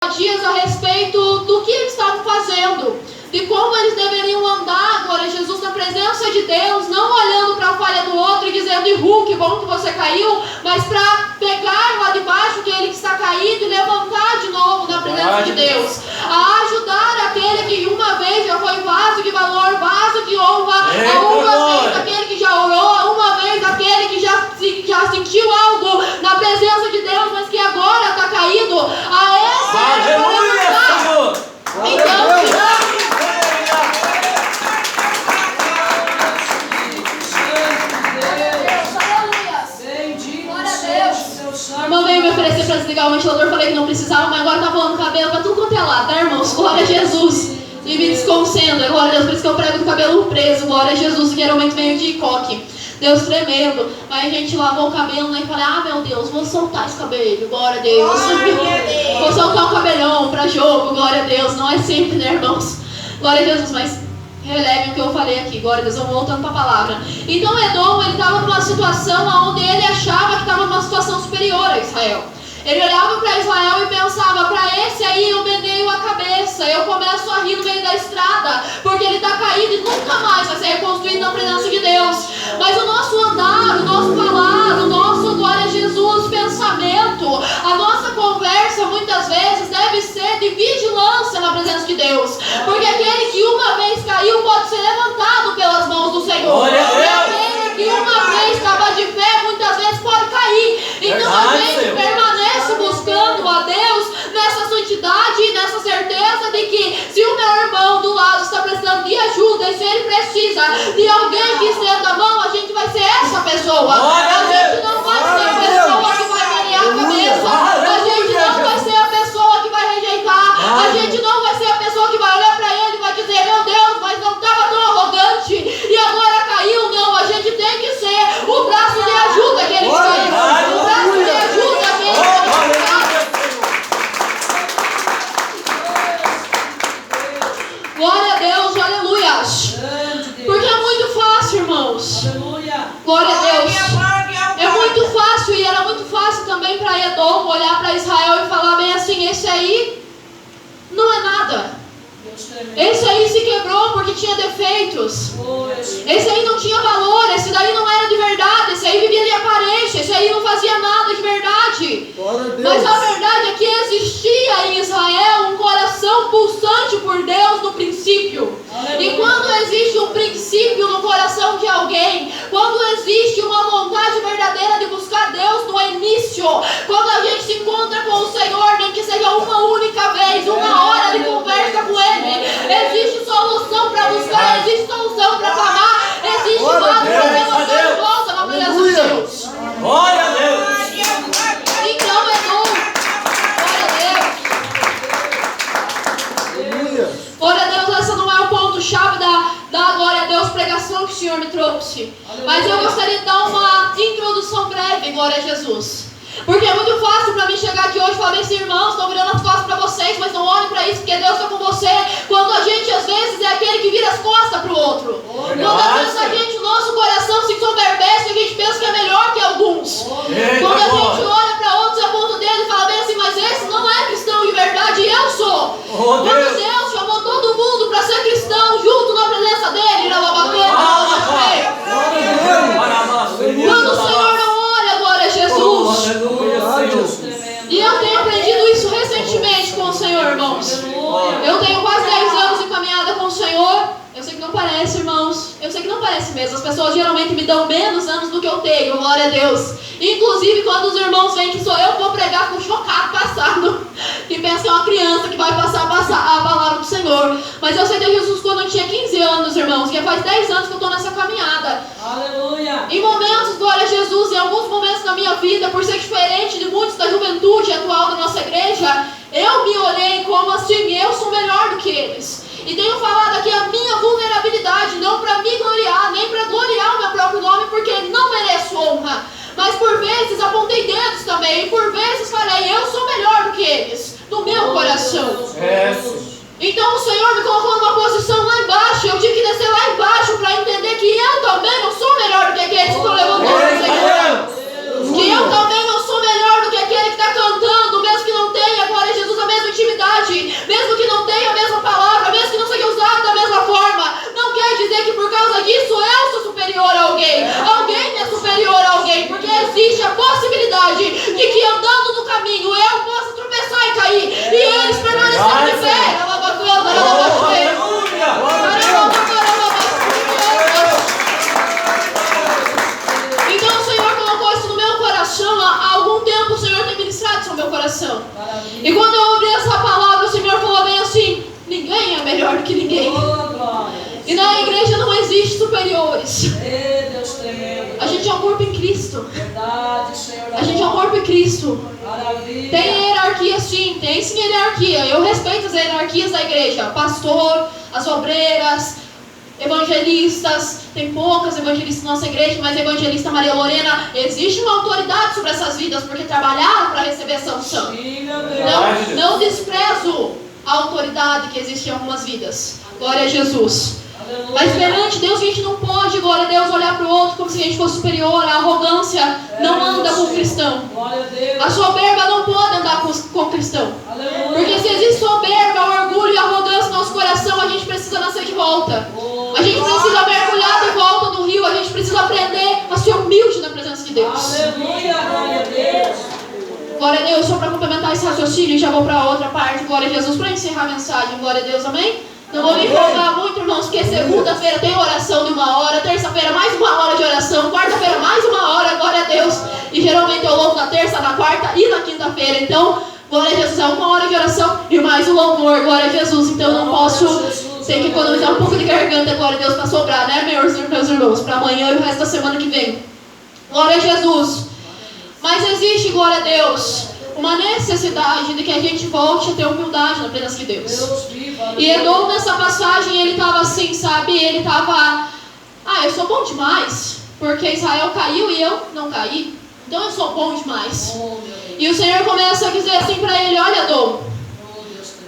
dias a respeito do que eles estavam fazendo, de como eles deveriam andar, glória a Jesus, na presença de Deus, não olhando para a falha do outro e dizendo, que bom que você caiu, mas para pegar lá de baixo aquele que está caído e levantar de novo na presença de Deus, a ajudar aquele que uma vez já foi vaso de valor, vaso de honra, uma vez aquele que já orou, uma vez aquele que já sentiu algo na presença de Deus, mas que agora está caído, a esse é levantar. Então, o irmão veio me oferecer para desligar o ventilador, falei que não precisava, mas agora tá voando cabelo para tudo quanto é lado, tá, irmãos? Glória a Jesus. E me desconcentra, glória a Deus, por isso que eu prego do cabelo preso, glória a Jesus, geralmente venho de coque. Deus tremendo. Aí a gente lavou o cabelo, né, e falei, meu Deus, vou soltar esse cabelo, glória a Deus. Vou soltar um cabelão para jogo, glória a Deus. Não é sempre, né, irmãos? Glória a Jesus, mas releve o que eu falei aqui, glória a Deus, vamos voltando para a palavra. Então Edom, ele estava numa situação onde ele achava que estava numa situação superior a Israel. Ele olhava para Israel e pensava, para esse aí eu meneio a cabeça, eu começo a rir no meio da estrada, porque ele está caído e nunca mais vai ser reconstruído na presença de Deus. Mas o nosso andar, o nosso falar, o nosso, glória a Jesus, pensamento, a nossa conversa muitas vezes deve ser de vigilância na presença de Deus, porque aquele que uma vez caiu pode ser levantado pelas mãos do Senhor, e aquele que uma vez estava de pé muitas vezes pode cair. Então a gente permanece buscando a Deus nessa santidade e nessa certeza de que se o meu irmão do lado está precisando de ajuda e se ele precisa de alguém que estenda a mão, a gente vai ser essa pessoa. A gente não vai ser a pessoa que vai menear a cabeça, a gente não vai ser a pessoa que vai rejeitar, a gente não vai ser a pessoa que vai olhar para ele e vai dizer, meu Deus, mas não estava tão arrogante e agora caiu. Não, a gente tem que ser o braço de ajuda que ele fez, o braço de ajuda que ele fez. Glória a Deus, aleluias. Porque é muito fácil, irmãos. Glória a Deus. É muito fácil, e era muito fácil também para Edom olhar para Israel e falar bem assim, esse aí não é nada. Esse aí se quebrou porque tinha defeitos. Esse aí não tinha valor, esse daí não era de verdade, esse aí vivia de aparência, esse aí não fazia nada de verdade. Mas a verdade é que existia em Israel um coração pulsante por Deus no princípio. E quando existe um princípio no coração de alguém, quando existe uma vontade verdadeira de buscar Deus no início, quando a gente se encontra com o Senhor, nem que seja uma única vez, uma hora de conversa com Ele, existe solução para buscar, existe solução para clamar, existe vaso para levantar de volta na presença de Deus. Glória a Deus. Então, Edom, glória a Deus. Glória a Deus, essa não é o ponto-chave da glória a Deus pregação que o Senhor me trouxe. Mas eu gostaria de dar uma introdução breve, glória a Jesus. Porque é muito fácil para mim chegar aqui hoje e falar assim, irmãos, estão virando as costas para vocês, mas não olhem para isso, porque Deus está com você. Quando a gente, às vezes, é aquele que vira as costas para o outro. Quando às vezes a gente, o nosso coração se ensoberbece e a gente pensa que é melhor que alguns. Quando a gente olha para outros, aponta o dedo e fala bem assim, mas esse não é cristão de verdade, e eu sou. Quando Deus chamou todo mundo para ser cristão junto na presença dele, quando o Senhor não olha, glória a Jesus. E eu tenho aprendido isso recentemente com o Senhor, irmãos. Eu tenho quase 10 anos de caminhada com o Senhor. Eu sei que não parece, irmãos. Eu sei que não parece mesmo. As pessoas geralmente me dão menos anos do que eu tenho, glória a Deus. Inclusive quando os irmãos veem que sou eu que vou pregar com chocado passado, que pensa que é uma criança que vai passar a palavra do Senhor. Mas eu sei de Jesus quando eu tinha 15 anos, irmãos, que faz 10 anos que eu estou nessa caminhada. Aleluia. Em momentos, glória a Jesus, em alguns momentos da minha vida, por ser diferente de muitos da juventude atual da nossa igreja, eu me olhei como assim, eu sou melhor do que eles. E tenho falado aqui a minha vulnerabilidade, não para me gloriar, nem para gloriar o meu próprio nome, porque não mereço honra. Mas por vezes apontei dedos também, e por vezes falei, eu sou melhor do que eles, no meu coração. Então o Senhor me colocou numa posição lá embaixo, eu tive que descer lá embaixo para entender que eu também não sou melhor do que aqueles que estão levantando o Senhor. Que eu também não sou melhor do que aquele que está cantando, mesmo que não tenha, glória a Jesus, a mesma intimidade idade, mesmo que não tenha a mesma palavra, mesmo que não seja usado da mesma forma, não quer dizer que por causa disso eu sou superior a alguém. Alguém é superior a alguém, porque existe a possibilidade de que andando no caminho eu possa tropeçar e cair, e eles permanecerem de pé. Então o Senhor colocou isso no meu coração. Há algum tempo o Senhor tem ministrado isso no meu coração. E quando eu ouvi essa palavra, o Senhor falou bem assim: ninguém é melhor do que ninguém. E na igreja não existe superiores. A gente é um corpo em Cristo. A gente é um corpo em Cristo. Tem hierarquia sim, tem sim hierarquia. Eu respeito as hierarquias da igreja. Pastor, as obreiras, evangelistas. Tem poucas evangelistas na nossa igreja, mas a evangelista Maria Lorena, existe uma autoridade sobre essas vidas, porque trabalharam para receber essa unção. Não desprezo a autoridade que existe em algumas vidas. Glória a Jesus. Mas perante Deus a gente não pode, glória a Deus, olhar para o outro como se a gente fosse superior. A arrogância não anda com o cristão. A soberba não pode andar com o cristão. Porque se existe soberba, orgulho e arrogância no nosso coração, a gente precisa nascer de volta. A gente precisa mergulhar de volta no rio. A gente precisa aprender a ser humilde na presença de Deus. Glória a Deus. Só para complementar esse raciocínio, já vou para outra parte. Glória a Jesus, para encerrar a mensagem. Glória a Deus, amém? Não vou me empolgar muito, irmãos, porque segunda-feira tem oração de 1 hora, terça-feira mais 1 hora de oração, quarta-feira mais 1 hora, glória a Deus. E geralmente eu louvo na terça, na quarta e na quinta-feira. Então, glória a Jesus, é 1 hora de oração e mais o louvor, glória a Jesus. Então eu não posso ter que economizar um pouco de garganta, glória a Deus, para sobrar, né, meus irmãos, para amanhã e o resto da semana que vem. Glória a Jesus. Mas existe, glória a Deus, uma necessidade de que a gente volte a ter humildade na presença de Deus. E Edom, nessa passagem, ele estava assim, sabe? Ele estava, eu sou bom demais, porque Israel caiu e eu não caí. Então eu sou bom demais. E o Senhor começa a dizer assim para ele: olha, Edom,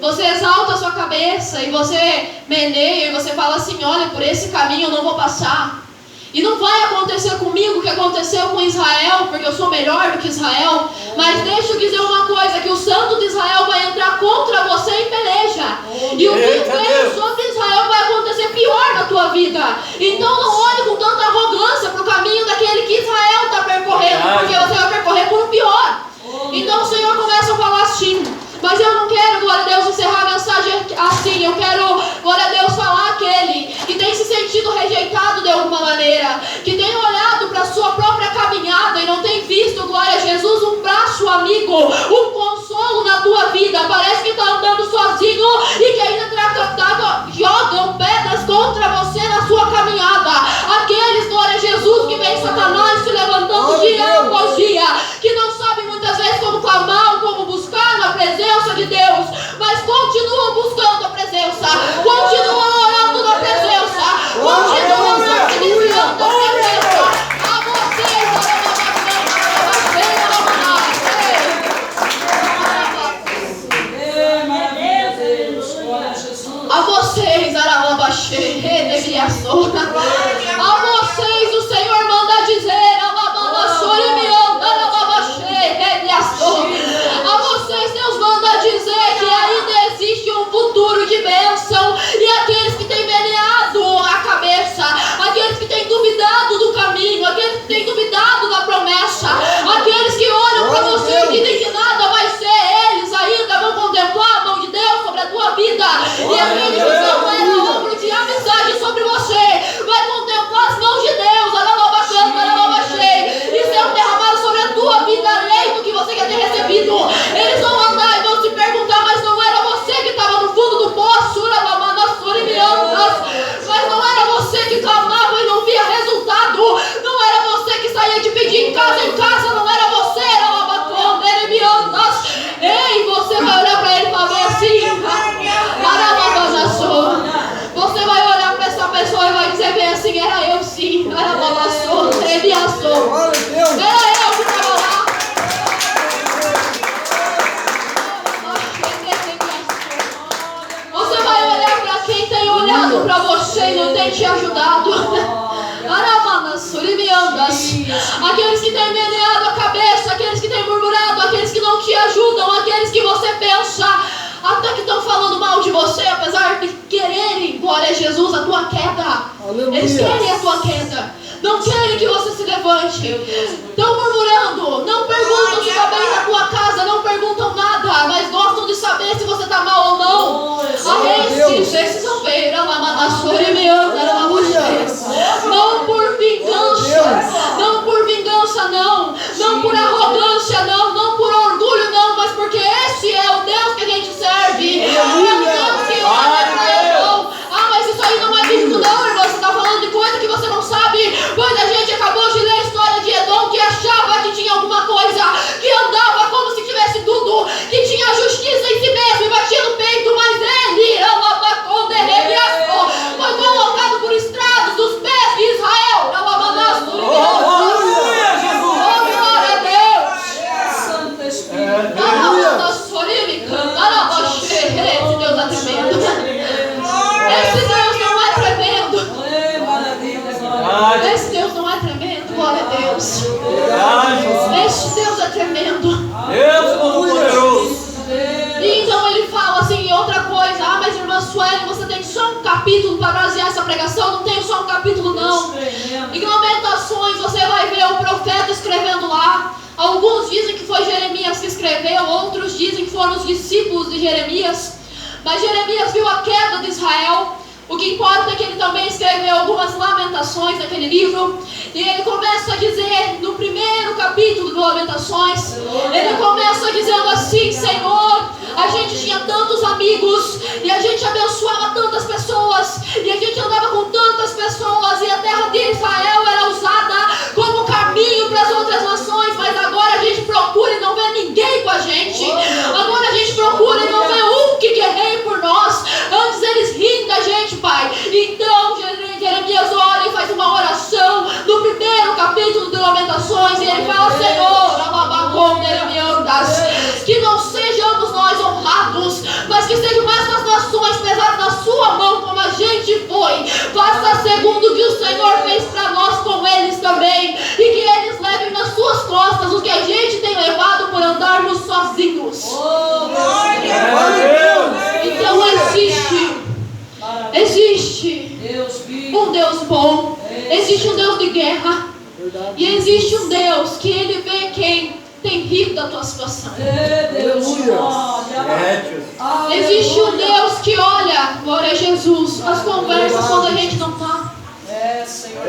você exalta a sua cabeça e você meneia e você fala assim: olha, por esse caminho eu não vou passar. E não vai acontecer comigo o que aconteceu com Israel, porque eu sou melhor do que Israel. Mas deixa eu dizer uma coisa, que o santo de Israel vai entrar contra você em peleja. E o que veio sobre Israel vai acontecer pior na tua vida. Então não olhe com tanta arrogância para o caminho daquele que Israel está percorrendo, porque você vai percorrer por um pior. Então o Senhor começa a falar assim. Mas eu não quero, glória a Deus, encerrar a mensagem assim. Eu quero, glória a Deus, falar aquele que tem se sentido rejeitado de alguma maneira, que tem olhado para a sua própria caminhada e não tem visto, glória a Jesus, um braço amigo, um consolo na tua vida. Parece que está andando sozinho e que ainda jogam pedras contra você na sua caminhada. Aqueles, glória a Jesus, que vem Satanás se levantando dia após dia, que não sabem muitas vezes como clamar, como buscar na presença de Deus, mas continuam buscando a presença, continuam orando na presença, continuam se desviando da presença. A vocês, a vocês, a vocês o Senhor manda dizer: a vocês Deus manda dizer que ainda existe um futuro de bênção. E aqueles que têm meneado a cabeça, aqueles que têm duvidado do caminho, aqueles que têm duvidado da promessa, aqueles que olham para você e dizem que nada vai ser, eles ainda vão contemplar a mão de Deus sobre a tua vida. E aqueles que não eram ombro de amizade sobre você, vai contemplar as mãos de Deus. E serão derramados sobre a tua vida leito que você quer ter recebido. Eles vão andar e vão se perguntar: mas não era você que estava no fundo do poço, mas não era você que clamava e não via resultado, não era você que saía de pedir em casa, não era você, ei, você vai olhar para ele e falar assim: você vai olhar para essa pessoa e vai dizer bem assim: era eu sim, era eu que estava lá. Você vai olhar para quem tem olhado para você e não tem te ajudado. Aqueles que têm meneado a cabeça, aqueles que têm murmurado, aqueles que não te ajudam, aqueles que você pensa até que estão você, apesar de quererem, glória a Jesus, a tua queda. Aleluia. Eles querem a tua queda. Não querem que você se levante. Estão murmurando. Não perguntam se está bem na tua casa. Não perguntam nada. Mas gostam de saber se você está mal ou não. Esses vão ver. Não por vingança. Não por vingança, não. Não por arrogância, não. Não por orgulho, não. Mas porque esse é o Deus que a gente serve. É o Deus que olha para Edom. Ah, mas isso aí não é bíblico, não, irmão. Você está falando de coisa que você não sabe. Pois a gente acabou de ler a história de Edom, que achava que tinha alguma coisa, que andava como se tivesse tudo, que tinha justiça em si mesmo e batia no peito, mas ele foi colocado por estrados dos pés de Israel. Aleluia, Jesus. Oh, glória a Deus. Santo Espírito. Esse Deus é tremendo. Esse Deus não é tremendo. Esse Deus não é tremendo, glória a Deus. Esse Deus é tremendo. Deus Todo-Poderoso. E então ele fala assim, outra coisa. Ah, mas irmã Sueli, você tem só um capítulo para basear essa pregação? Não tenho só um capítulo, não. Em Lamentações você vai ver o profeta escrevendo lá. Alguns dizem que foi Jeremias que escreveu, outros dizem que foram os discípulos de Jeremias. Mas Jeremias viu a queda de Israel. O que importa é que ele também escreveu algumas lamentações naquele livro. E ele começa a dizer, no primeiro capítulo de Lamentações, ele começa dizendo assim: Senhor, a gente tinha tantos amigos, e a gente abençoava tantas pessoas, e a gente andava com tantas pessoas, e a terra de Israel era usada como caminho para as outras nações, mas agora a gente procura e não vê ninguém com a gente. Agora a gente procura e não vê um que guerreie por nós. Antes eles riem da gente, Pai. Então Jeremias ora e faz uma oração no primeiro capítulo de Lamentações, e ele fala: Senhor, que não sejamos nós honrados, mas que sejam essas nações pesadas na sua mão como a gente foi. Faça segundo o que o Senhor fez para nós com eles também, e que eles levem nas suas costas o que a gente tem levado por andarmos sozinhos. Então existe um Deus bom, existe um Deus de guerra, e existe um Deus que ele vê quem tem rido da tua situação. Existe um Deus que olha, glória a Jesus, as conversas quando a gente não está.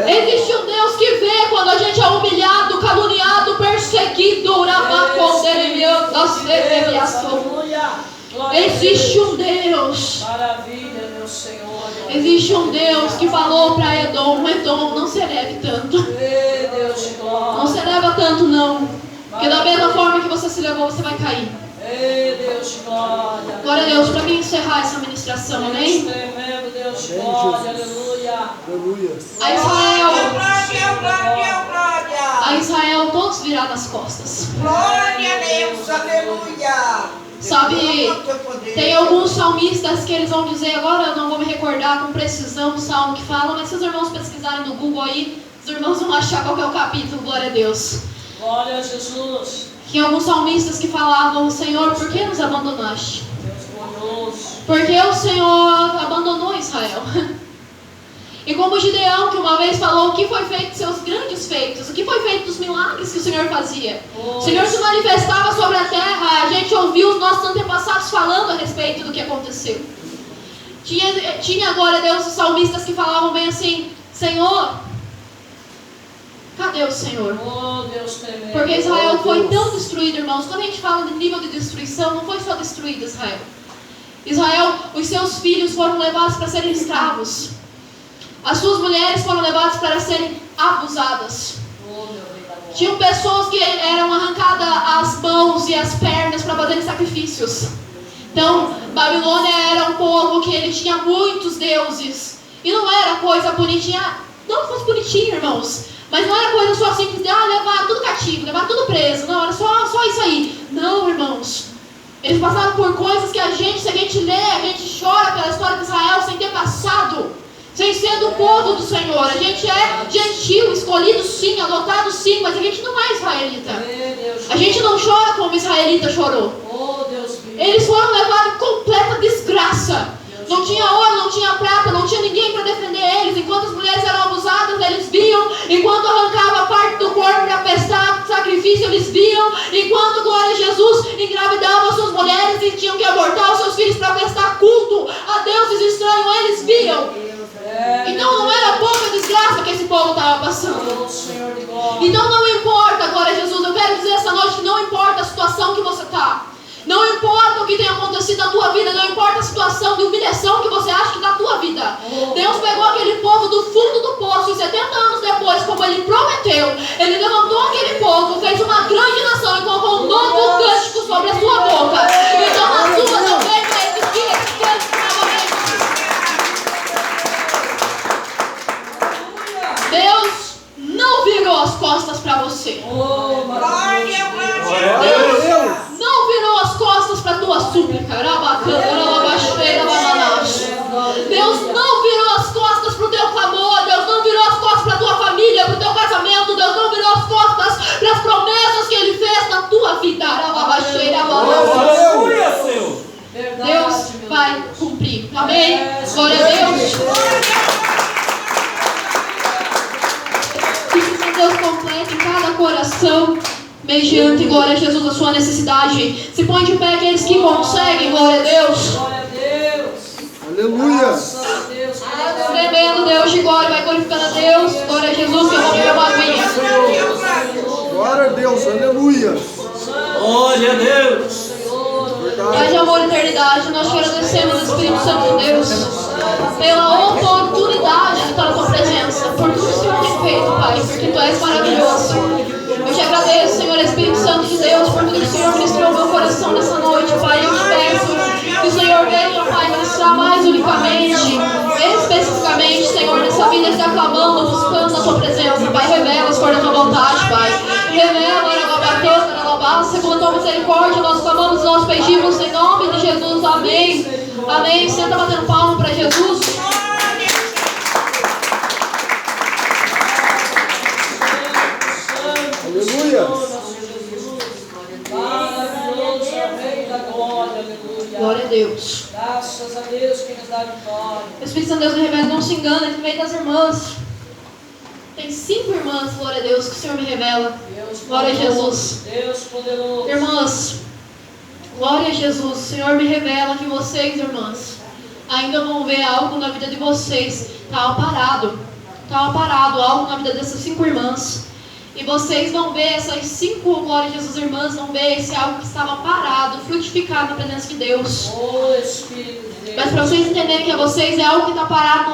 Existe um Deus que vê quando a gente é humilhado, caluniado, perseguido. Existe um Deus. Existe um Deus que falou para Edom: Edom, não se eleve tanto. Não se eleva tanto, não. Porque da mesma forma que você se levou, você vai cair. Glória a Deus, para mim encerrar essa ministração, amém? A Israel todos viraram as costas. Glória a Deus, aleluia. Sabe, tem alguns salmistas que eles vão dizer, agora eu não vou me recordar com precisão o salmo que fala, mas se os irmãos pesquisarem no Google aí, os irmãos vão achar qual que é o capítulo, glória a Deus. Glória a Jesus. Tinha alguns salmistas que falavam: Senhor, por que nos abandonaste? Porque o Senhor abandonou Israel. E como Gideão, que uma vez falou: o que foi feito de seus grandes feitos? O que foi feito dos milagres que o Senhor fazia? O Senhor se manifestava sobre a terra. A gente ouviu os nossos antepassados falando a respeito do que aconteceu. Tinha agora, Deus, os salmistas que falavam bem assim: Senhor, cadê o Senhor? Porque Israel foi tão destruído, irmãos. Quando a gente fala de nível de destruição, não foi só destruído Israel. Israel, os seus filhos foram levados para serem escravos. As suas mulheres foram levadas para serem abusadas. Tinham pessoas que eram arrancadas as mãos e as pernas para fazerem sacrifícios. Então, Babilônia era um povo que ele tinha muitos deuses. E não era coisa bonitinha. Não fosse bonitinho, irmãos. Mas não era coisa só simples de levar tudo cativo, levar tudo preso. Não, era só isso aí. Não, irmãos. Eles passaram por coisas que se a gente lê, a gente chora pela história de Israel sem ter passado. Sem ser do povo do Senhor. A gente é gentil, escolhido sim, adotado sim, mas a gente não é israelita. A gente não chora como israelita chorou. Eles foram levados em completa desgraça. Enquanto arrancava parte do corpo para prestar sacrifício, eles viam. Enquanto, glória a Jesus, engravidavam suas mulheres e tinham que abortar os seus filhos para prestar culto a deuses estranhos, eles viam. Então não era pouca desgraça que esse povo estava passando. Então não importa, glória a Jesus, eu quero dizer essa noite que não importa a situação que você está. Não importa o que tem acontecido na tua vida, não importa a situação de humilhação que você acha que está na tua vida. Deus pegou aquele povo do fundo do poço e 70 anos depois, como Ele prometeu, Ele levantou aquele povo, fez uma grande nação e colocou um novo cântico sobre a sua boca. Então na sua também vai existir esse cântico novamente. Deus não virou as costas para você. Não virou as costas para a tua súplica. Deus não virou as costas para o teu clamor. Deus não virou as costas para a tua família, para o teu casamento. Deus não virou as costas para as promessas que Ele fez na tua vida. Deus vai cumprir. Amém? Glória a Deus. Que Deus complete em cada coração, mediante, glória a Jesus, a sua necessidade. Se põe de pé aqueles que conseguem, glória a Deus. Aleluia. Tremendo Deus de glória, vai glorificando a Deus. Glória a Jesus, que eu vou beber uma aguinha. Glória a Deus, aleluia. Glória a Deus. Pai de amor e eternidade, nós te agradecemos, Espírito Santo de Deus, pela oportunidade de estar na tua presença, por tudo que o Senhor tem feito, Pai, porque tu és maravilhoso. Eu te agradeço, Senhor Espírito Santo de Deus, por tudo que o Senhor ministrou ao meu coração nessa noite, Pai. Eu te peço que o Senhor venha, Pai, ministrar mais unicamente, especificamente, Senhor, nessa vida que está clamando, buscando a tua presença, Pai. Revela as cores da tua vontade, Pai. Revela, segundo a tua misericórdia, nós clamamos, nós pedimos em nome de Jesus. Amém. Amém. Senta batendo palma para Jesus. Aleluia. Glória a Deus. Graças a Deus que nos dá vitória. O Espírito Santo de Deus me revela, não se engana, que no meio das irmãs tem 5 irmãs, glória a Deus, que o Senhor me revela. Glória a Jesus. Deus poderoso. Irmãs, glória a Jesus. O Senhor me revela que vocês, irmãs, ainda vão ver algo na vida de vocês. Estava parado algo na vida dessas 5 irmãs. E vocês vão ver essas 5, glória a Jesus, irmãs, vão ver esse algo que estava parado, frutificar na presença de Deus. Oh, Espírito de Deus. Mas para vocês entenderem que a vocês é algo que está parado